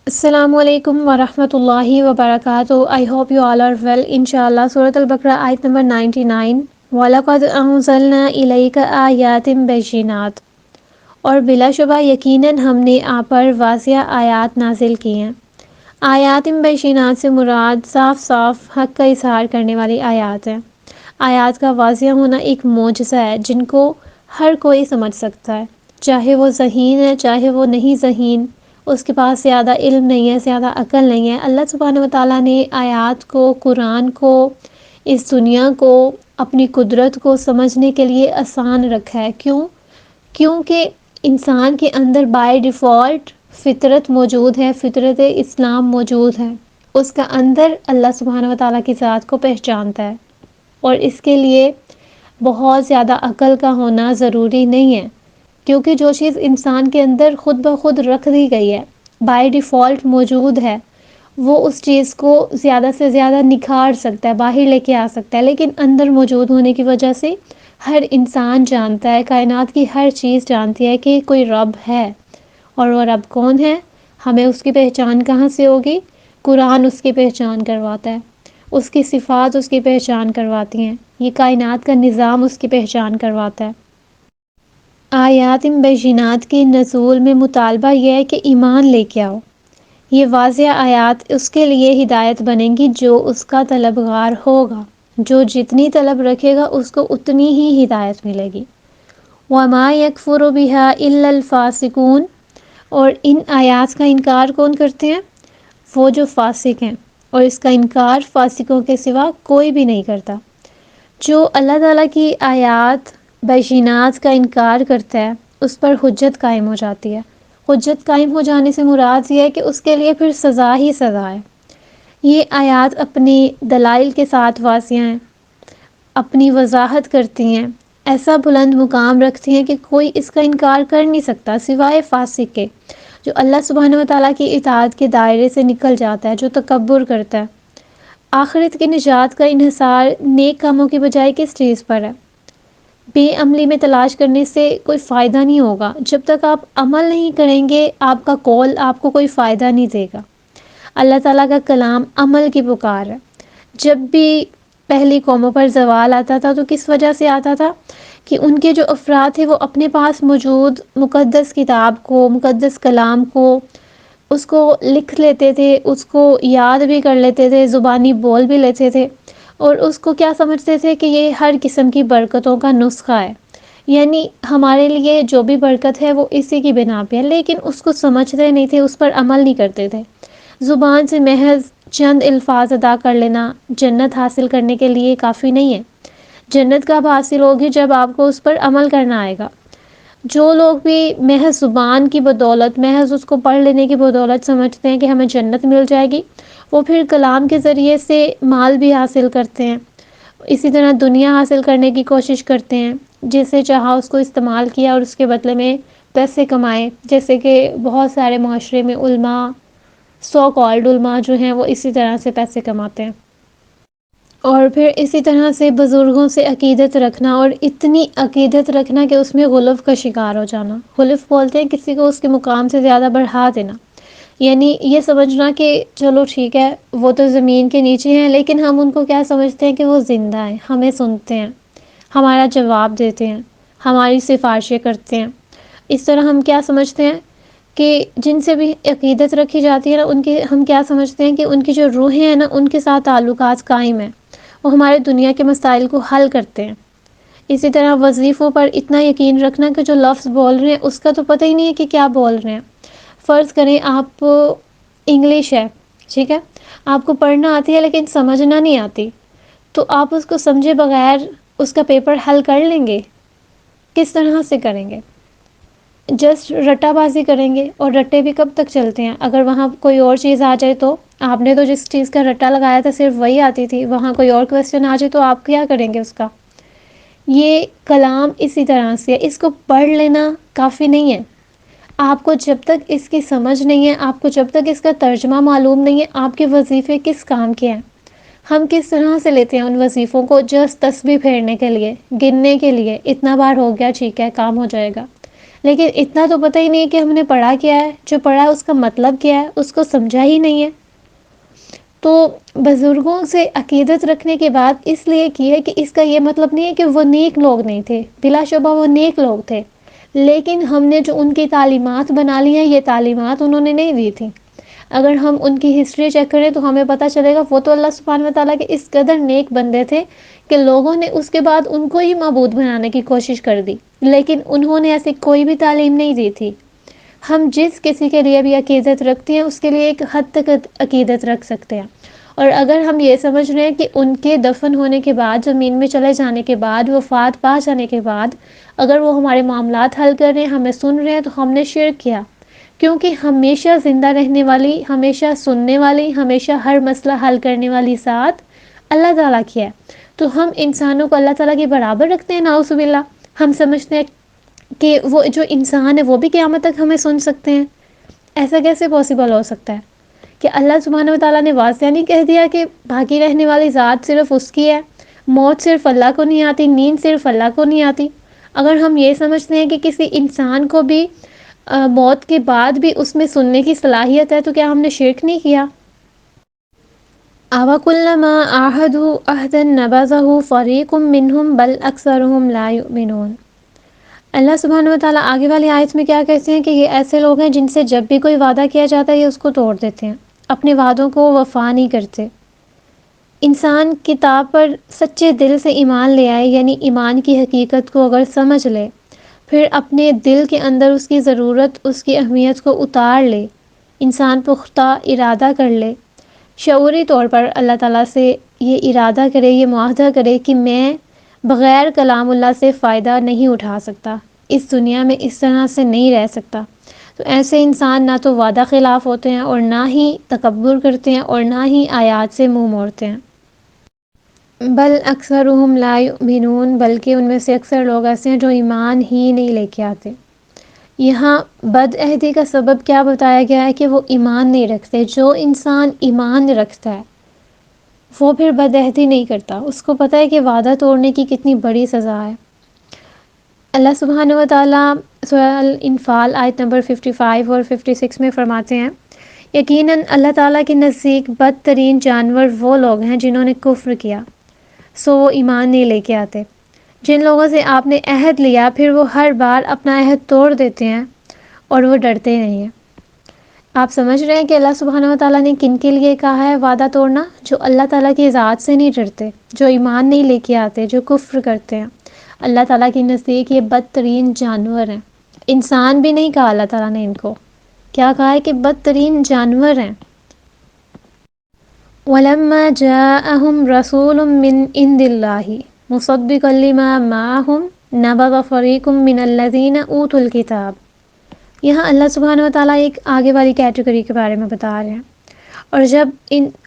السلام علیکم ورحمۃ اللہ وبرکاتہ. I hope you all are well. انشاءاللہ سورۃ البقرہ آیت نمبر 99. وَلَقَدْ أَنزَلْنَا إِلَيْكَ آیَاتٍ بَيِّنَاتٍ، اور بلا شبہ یقیناً ہم نے آپ پر واضح آیات نازل کی ہیں. آیات بینات سے مراد صاف صاف حق کا اظہار کرنے والی آیات ہیں. آیات کا واضح ہونا ایک معجزہ ہے جن کو ہر کوئی سمجھ سکتا ہے، چاہے وہ ذہین ہے چاہے وہ نہیں ذہین، اس کے پاس زیادہ علم نہیں ہے زیادہ عقل نہیں ہے. اللہ سبحانہ و تعالیٰ نے آیات کو، قرآن کو، اس دنیا کو، اپنی قدرت کو سمجھنے کے لیے آسان رکھا ہے. کیونکہ انسان کے اندر بائی ڈیفالٹ فطرت موجود ہے، فطرت اسلام موجود ہے. اس کا اندر اللہ سبحانہ و تعالیٰ کی ذات کو پہچانتا ہے، اور اس کے لیے بہت زیادہ عقل کا ہونا ضروری نہیں ہے، کیونکہ جو چیز انسان کے اندر خود بخود رکھ دی گئی ہے، بائی ڈیفالٹ موجود ہے، وہ اس چیز کو زیادہ سے زیادہ نکھار سکتا ہے، باہر لے کے آ سکتا ہے. لیکن اندر موجود ہونے کی وجہ سے ہر انسان جانتا ہے، کائنات کی ہر چیز جانتی ہے کہ کوئی رب ہے. اور وہ رب کون ہے؟ ہمیں اس کی پہچان کہاں سے ہوگی؟ قرآن اس کی پہچان کرواتا ہے، اس کی صفات اس کی پہچان کرواتی ہیں، یہ کائنات کا نظام اس کی پہچان کرواتا ہے. آیات بینات کے نزول میں مطالبہ یہ ہے کہ ایمان لے کے آؤ. یہ واضح آیات اس کے لیے ہدایت بنیں گی جو اس کا طلبگار ہوگا. جو جتنی طلب رکھے گا اس کو اتنی ہی ہدایت ملے گی. وَمَا يَكْفُرُ بِهَا إِلَّا الْفَاسِقُونَ، اور ان آیات کا انکار کون کرتے ہیں؟ وہ جو فاسق ہیں، اور اس کا انکار فاسقوں کے سوا کوئی بھی نہیں کرتا. جو اللہ تعالیٰ کی آیات بینات کا انکار کرتا ہے اس پر حجت قائم ہو جاتی ہے. حجت قائم ہو جانے سے مراد یہ ہے کہ اس کے لیے پھر سزا ہی سزا ہے. یہ آیات اپنی دلائل کے ساتھ واضح ہیں، اپنی وضاحت کرتی ہیں، ایسا بلند مقام رکھتی ہیں کہ کوئی اس کا انکار کر نہیں سکتا سوائے فاسق کے، جو اللہ سبحانہ و تعالیٰ کی اطاعت کے دائرے سے نکل جاتا ہے، جو تکبر کرتا ہے. آخرت کی نجات کا انحصار نیک کاموں کی بجائے کس چیز پر ہے؟ بے عملی میں تلاش کرنے سے کوئی فائدہ نہیں ہوگا. جب تک آپ عمل نہیں کریں گے آپ کا قول آپ کو کوئی فائدہ نہیں دے گا. اللہ تعالیٰ کا کلام عمل کی پکار ہے. جب بھی پہلی قوموں پر زوال آتا تھا تو کس وجہ سے آتا تھا؟ کہ ان کے جو افراد تھے وہ اپنے پاس موجود مقدس کتاب کو، مقدس کلام کو، اس کو لکھ لیتے تھے، اس کو یاد بھی کر لیتے تھے، زبانی بول بھی لیتے تھے، اور اس کو کیا سمجھتے تھے کہ یہ ہر قسم کی برکتوں کا نسخہ ہے، یعنی ہمارے لیے جو بھی برکت ہے وہ اسی کی بنا پہ ہے. لیکن اس کو سمجھتے نہیں تھے، اس پر عمل نہیں کرتے تھے. زبان سے محض چند الفاظ ادا کر لینا جنت حاصل کرنے کے لیے کافی نہیں ہے. جنت کب حاصل ہوگی؟ جب آپ کو اس پر عمل کرنا آئے گا. جو لوگ بھی محض زبان کی بدولت، محض اس کو پڑھ لینے کی بدولت سمجھتے ہیں کہ ہمیں جنت مل جائے گی، وہ پھر کلام کے ذریعے سے مال بھی حاصل کرتے ہیں، اسی طرح دنیا حاصل کرنے کی کوشش کرتے ہیں، جسے چاہا اس کو استعمال کیا اور اس کے بدلے میں پیسے کمائے. جیسے کہ بہت سارے معاشرے میں علماء، سو کالڈ علماء جو ہیں وہ اسی طرح سے پیسے کماتے ہیں. اور پھر اسی طرح سے بزرگوں سے عقیدت رکھنا، اور اتنی عقیدت رکھنا کہ اس میں غلو کا شکار ہو جانا. غلو بولتے ہیں کسی کو اس کے مقام سے زیادہ بڑھا دینا، یعنی یہ سمجھنا کہ چلو ٹھیک ہے وہ تو زمین کے نیچے ہیں لیکن ہم ان کو کیا سمجھتے ہیں کہ وہ زندہ ہیں، ہمیں سنتے ہیں، ہمارا جواب دیتے ہیں، ہماری سفارشیں کرتے ہیں. اس طرح ہم کیا سمجھتے ہیں کہ جن سے بھی عقیدت رکھی جاتی ہے نا، ان کے ہم کیا سمجھتے ہیں کہ ان کی جو روحیں ہیں نا ان کے ساتھ تعلقات قائم ہیں، وہ ہمارے دنیا کے مسائل کو حل کرتے ہیں. اسی طرح وظیفوں پر اتنا یقین رکھنا کہ جو لفظ بول رہے ہیں اس کا تو پتہ ہی نہیں ہے کہ کیا بول رہے ہیں. فرض کریں آپ انگلش ہے، ٹھیک ہے، آپ کو پڑھنا آتی ہے لیکن سمجھنا نہیں آتی، تو آپ اس کو سمجھے بغیر اس کا پیپر حل کر لیں گے؟ کس طرح سے کریں گے؟ جسٹ رٹا بازی کریں گے، اور رٹے بھی کب تک چلتے ہیں؟ اگر وہاں کوئی اور چیز آ جائے تو آپ نے تو جس چیز کا رٹا لگایا تھا صرف وہی آتی تھی، وہاں کوئی اور کویسچن آ جائے تو آپ کیا کریں گے اس کا؟ یہ کلام اسی طرح سے ہے، اس کو پڑھ لینا کافی نہیں ہے. آپ کو جب تک اس کی سمجھ نہیں ہے، آپ کو جب تک اس کا ترجمہ معلوم نہیں ہے، آپ کے وظیفے کس کام کے ہیں؟ ہم کس طرح سے لیتے ہیں ان وظیفوں کو؟ جسٹ تسبیح پھیرنے کے لیے، گننے کے لیے، اتنا بار ہو گیا ٹھیک ہے کام ہو جائے گا. لیکن اتنا تو پتہ ہی نہیں ہے کہ ہم نے پڑھا کیا ہے، جو پڑھا ہے اس کا مطلب کیا ہے، اس کو سمجھا ہی نہیں ہے۔ تو بزرگوں سے عقیدت رکھنے کے بعد اس لیے کی ہے کہ اس کا یہ مطلب نہیں ہے کہ وہ نیک لوگ نہیں تھے، بلا شبہ وہ نیک لوگ تھے، لیکن ہم نے جو ان کی تعلیمات بنا لی ہیں، یہ تعلیمات انہوں نے نہیں دی تھی۔ اگر ہم ان کی ہسٹری چیک کریں تو ہمیں پتہ چلے گا وہ تو اللہ سبحانہ وتعالیٰ کے اس قدر نیک بندے تھے کہ لوگوں نے اس کے بعد ان کو ہی معبود بنانے کی کوشش کر دی، لیکن انہوں نے ایسی کوئی بھی تعلیم نہیں دی تھی۔ ہم جس کسی کے لیے بھی عقیدت رکھتے ہیں اس کے لیے ایک حد تک عقیدت رکھ سکتے ہیں، اور اگر ہم یہ سمجھ رہے ہیں کہ ان کے دفن ہونے کے بعد، زمین میں چلے جانے کے بعد، وفات پا جانے کے بعد اگر وہ ہمارے معاملات حل کر رہے ہیں، ہمیں سن رہے ہیں، تو ہم نے شرک کیا، کیونکہ ہمیشہ زندہ رہنے والی، ہمیشہ سننے والی، ہمیشہ ہر مسئلہ حل کرنے والی ذات اللہ تعالیٰ کی ہے۔ تو ہم انسانوں کو اللہ تعالیٰ کے برابر رکھتے ہیں، نعوذ باللہ۔ ہم سمجھتے ہیں کہ وہ جو انسان ہے وہ بھی قیامت تک ہمیں سن سکتے ہیں۔ ایسا کیسے پاسبل ہو سکتا ہے کہ اللہ سبحانہ وتعالیٰ نے واضح نہیں کہہ دیا کہ باقی رہنے والی ذات صرف اس کی ہے، موت صرف اللہ کو نہیں آتی، نیند صرف اللہ کو نہیں آتی۔ اگر ہم یہ سمجھتے ہیں کہ کسی انسان کو بھی موت کے بعد بھی اس میں سننے کی صلاحیت ہے، تو کیا ہم نے شرک نہیں کیا؟ أَوَكُلَّمَا عَاهَدُوا عَهْدًا نَبَذَهُ فَرِيقٌ مِّنْهُمْ بَلْ أَكْثَرُهُمْ لَا يُؤْمِنُونَ۔ اللہ سبحانہ وتعالیٰ آگے والی آیت میں کیا کہتے ہیں کہ یہ ایسے لوگ ہیں جن سے جب بھی کوئی وعدہ کیا جاتا ہے یہ اس کو توڑ دیتے ہیں، اپنے وعدوں کو وفا نہیں کرتے۔ انسان کتاب پر سچے دل سے ایمان لے آئے، یعنی ایمان کی حقیقت کو اگر سمجھ لے، پھر اپنے دل کے اندر اس کی ضرورت، اس کی اہمیت کو اتار لے، انسان پختہ ارادہ کر لے، شعوری طور پر اللہ تعالیٰ سے یہ ارادہ کرے، یہ معاہدہ کرے کہ میں بغیر کلام اللہ سے فائدہ نہیں اٹھا سکتا، اس دنیا میں اس طرح سے نہیں رہ سکتا، تو ایسے انسان نہ تو وعدہ خلاف ہوتے ہیں اور نہ ہی تکبر کرتے ہیں اور نہ ہی آیات سے منہ موڑتے ہیں۔ بل اکثرهم لا یؤمنون، بلکہ ان میں سے اکثر لوگ ایسے ہیں جو ایمان ہی نہیں لے کے آتے۔ یہاں بد عہدی کا سبب کیا بتایا گیا ہے کہ وہ ایمان نہیں رکھتے۔ جو انسان ایمان رکھتا ہے وہ پھر بد عہدی نہیں کرتا، اس کو پتہ ہے کہ وعدہ توڑنے کی کتنی بڑی سزا ہے۔ اللہ سبحانہ وتعالیٰ سورہ الانفال آیت نمبر 55 اور 56 میں فرماتے ہیں، یقیناً اللہ تعالیٰ کے نزدیک بدترین جانور وہ لوگ ہیں جنہوں نے کفر کیا، سو وہ ایمان نہیں لے کے آتے۔ جن لوگوں سے آپ نے عہد لیا پھر وہ ہر بار اپنا عہد توڑ دیتے ہیں اور وہ ڈرتے نہیں ہیں۔ آپ سمجھ رہے ہیں کہ اللہ سبحانہ وتعالیٰ نے کن کے لیے کہا ہے وعدہ توڑنا؟ جو اللہ تعالیٰ کی ذات سے نہیں ڈرتے، جو ایمان نہیں لے کے آتے، جو کفر کرتے ہیں۔ اللہ تعالیٰ کے نزدیک یہ بدترین جانور ہیں۔ انسان بھی نہیں کہا اللہ تعالیٰ نے ان کو، کیا کہا ہے کہ بدترین جانور ہیں۔ وَلَمَّا جَاءَهُمْ رَسُولٌ مِّنْ عِندِ اللَّهِ مُصَدِّقًا لِمَا مَعَهُمْ نَبَذَ فَرِيقٌ مِّنَ الَّذِينَ أُوتُوا الْكِتَابَ۔ یہاں اللہ سبحانہ وتعالیٰ ایک آگے والی کیٹیگری کے بارے میں بتا رہے ہیں، اور جب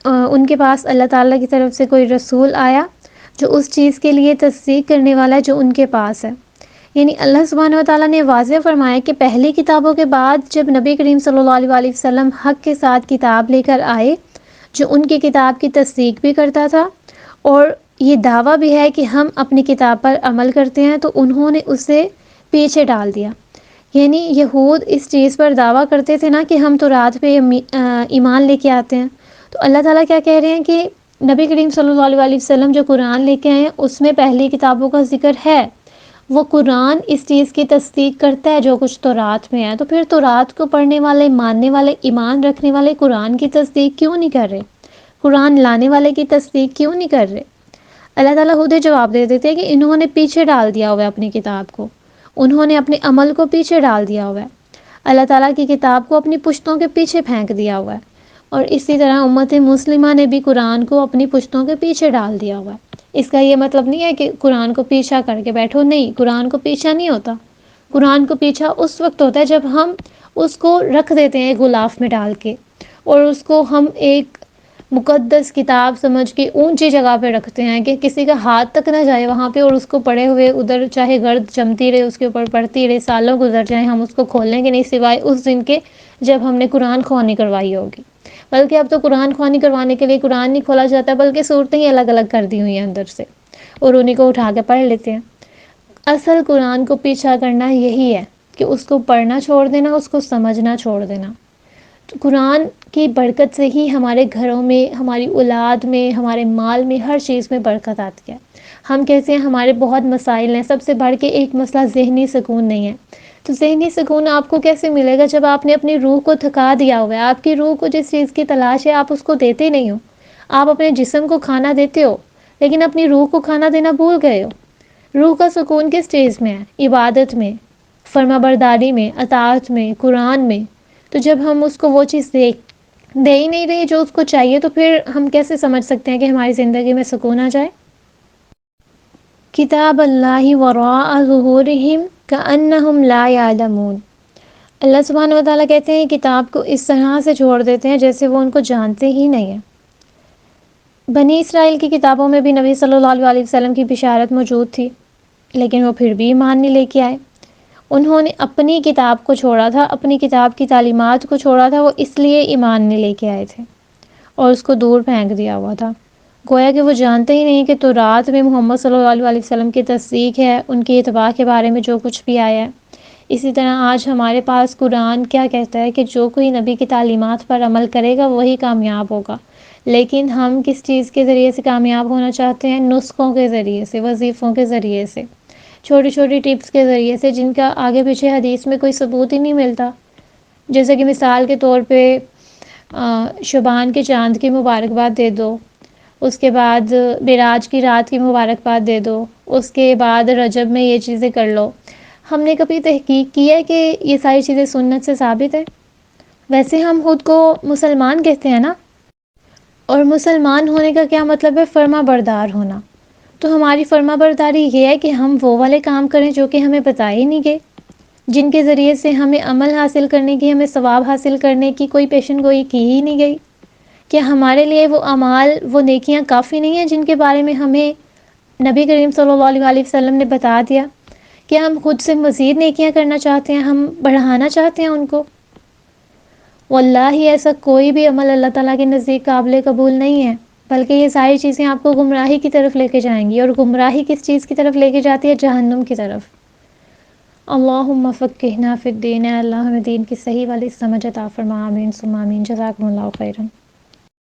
ان کے پاس اللہ تعالیٰ کی طرف سے کوئی رسول آیا جو اس چیز کے لیے تصدیق کرنے والا ہے جو ان کے پاس ہے، یعنی اللہ سبحانہ وتعالیٰ نے واضح فرمایا کہ پہلی کتابوں کے بعد جب نبی کریم صلی اللہ علیہ وسلم حق کے ساتھ کتاب لے کر آئے جو ان کی کتاب کی تصدیق بھی کرتا تھا اور یہ دعویٰ بھی ہے کہ ہم اپنی کتاب پر عمل کرتے ہیں، تو انہوں نے اسے پیچھے ڈال دیا۔ یعنی یہود اس چیز پر دعویٰ کرتے تھے نا کہ ہم تورات پہ ایمان لے کے آتے ہیں، تو اللہ تعالیٰ کیا کہہ رہے ہیں کہ نبی کریم صلی اللہ علیہ وسلم جو قرآن لے کے آئے ہیں اس میں پہلی کتابوں کا ذکر ہے، وہ قرآن اس چیز کی تصدیق کرتا ہے جو کچھ تورات میں ہے، تو پھر تورات کو پڑھنے والے، ماننے والے، ایمان رکھنے والے قرآن کی تصدیق کیوں نہیں کر رہے؟ قرآن لانے والے کی تصدیق کیوں نہیں کر رہے؟ اللہ تعالیٰ خود ہی جواب دے دیتے ہیں کہ انہوں نے پیچھے ڈال دیا ہوا ہے اپنی کتاب کو، انہوں نے اپنے عمل کو پیچھے ڈال دیا ہوا ہے، اللہ تعالیٰ کی کتاب کو اپنی پشتوں کے پیچھے پھینک دیا ہوا ہے، اور اسی طرح امت مسلمہ نے بھی قرآن کو اپنی پشتوں کے پیچھے ڈال دیا ہوا ہے۔ اس کا یہ مطلب نہیں ہے کہ قرآن کو پیچھا کر کے بیٹھو، نہیں، قرآن کو پیچھا نہیں ہوتا۔ قرآن کو پیچھا اس وقت ہوتا ہے جب ہم اس کو رکھ دیتے ہیں غلاف میں ڈال کے، اور اس کو ہم ایک مقدس کتاب سمجھ کے اونچی جگہ پہ رکھتے ہیں کہ کسی کا ہاتھ تک نہ جائے وہاں پہ، اور اس کو پڑھے ہوئے ادھر چاہے گرد جمتی رہے اس کے اوپر پڑھتی رہے، سالوں گزر جائیں، ہم اس کو کھولیں گے نہیں سوائے اس دن کے جب ہم نے قرآن خوانی کروائی ہوگی۔ بلکہ اب تو قرآن خوانی کروانے کے لیے قرآن نہیں کھولا جاتا، بلکہ صورتیں ہی الگ الگ کر دی ہوئی ہیں اندر سے، اور انہیں کو اٹھا کے پڑھ لیتے ہیں۔ اصل قرآن کو پیچھا کرنا یہی ہے کہ اس کو پڑھنا چھوڑ دینا، اس کو سمجھنا چھوڑ دینا۔ تو قرآن کی برکت سے ہی ہمارے گھروں میں، ہماری اولاد میں، ہمارے مال میں، ہر چیز میں برکت آتی ہے۔ ہم کہتے ہیں ہمارے بہت مسائل ہیں، سب سے بڑھ کے ایک مسئلہ ذہنی سکون نہیں ہے۔ تو ذہنی سکون آپ کو کیسے ملے گا جب آپ نے اپنی روح کو تھکا دیا ہوا ہے؟ آپ کی روح کو جس چیز کی تلاش ہے آپ اس کو دیتے نہیں ہو۔ آپ اپنے جسم کو کھانا دیتے ہو لیکن اپنی روح کو کھانا دینا بھول گئے ہو۔ روح کا سکون کس چیز میں ہے؟ عبادت میں، فرما برداری میں، اطاعت میں، قرآن میں۔ تو جب ہم اس کو وہ چیز دے ہی نہیں رہے جو اس کو چاہیے، تو پھر ہم کیسے سمجھ سکتے ہیں کہ ہماری زندگی میں سکون آ جائے؟ کتاب اللہ وراء ظہورہم کأنہم لا یعلمون۔ اللہ سبحانہ و تعالیٰ کہتے ہیں کتاب کو اس طرح سے چھوڑ دیتے ہیں جیسے وہ ان کو جانتے ہی نہیں ہیں۔ بنی اسرائیل کی کتابوں میں بھی نبی صلی اللہ علیہ وسلم کی بشارت موجود تھی، لیکن وہ پھر بھی ایمان نہیں لے کے آئے۔ انہوں نے اپنی کتاب کو چھوڑا تھا، اپنی کتاب کی تعلیمات کو چھوڑا تھا، وہ اس لیے ایمان نہیں لے کے آئے تھے اور اس کو دور پھینک دیا ہوا تھا۔ گویا کہ وہ جانتے ہی نہیں کہ تورات میں محمد صلی اللہ علیہ وسلم کی تصدیق ہے، ان کی اتباع کے بارے میں جو کچھ بھی آیا ہے۔ اسی طرح آج ہمارے پاس قرآن کیا کہتا ہے کہ جو کوئی نبی کی تعلیمات پر عمل کرے گا وہی کامیاب ہوگا۔ لیکن ہم کس چیز کے ذریعے سے کامیاب ہونا چاہتے ہیں؟ نسخوں کے ذریعے سے، وظیفوں کے ذریعے سے، چھوٹی چھوٹی ٹپس کے ذریعے سے، جن کا آگے پیچھے حدیث میں کوئی ثبوت ہی نہیں ملتا۔ جیسے کہ مثال کے طور پہ شعبان کے چاند کی مبارکباد دے دو، اس کے بعد معراج کی رات کی مبارکباد دے دو، اس کے بعد رجب میں یہ چیزیں کر لو۔ ہم نے کبھی تحقیق کی ہے کہ یہ ساری چیزیں سنت سے ثابت ہے؟ ویسے ہم خود کو مسلمان کہتے ہیں نا، اور مسلمان ہونے کا کیا مطلب ہے؟ فرما بردار ہونا۔ تو ہماری فرما برداری یہ ہے کہ ہم وہ والے کام کریں جو کہ ہمیں بتائے ہی نہیں گئے، جن کے ذریعے سے ہمیں عمل حاصل کرنے کی، ہمیں ثواب حاصل کرنے کی کوئی پیشن گوئی کی ہی نہیں گئی۔ کیا ہمارے لیے وہ اعمال، وہ نیکیاں کافی نہیں ہیں جن کے بارے میں ہمیں نبی کریم صلی اللہ علیہ وسلم نے بتا دیا؟ کیا ہم خود سے مزید نیکیاں کرنا چاہتے ہیں؟ ہم بڑھانا چاہتے ہیں ان کو؟ واللہ ایسا کوئی بھی عمل اللہ تعالیٰ کے نزدیک قابل قبول نہیں ہے، بلکہ یہ ساری چیزیں آپ کو گمراہی کی طرف لے کے جائیں گی، اور گمراہی کس چیز کی طرف لے کے جاتی ہے؟ جہنم کی طرف۔ اللہم فقہنا فی الدین، اللہ ہمیں دین کی صحیح والی سمجھ عطا فرما، آمین ثم آمین، جزاکم اللہ خیرا۔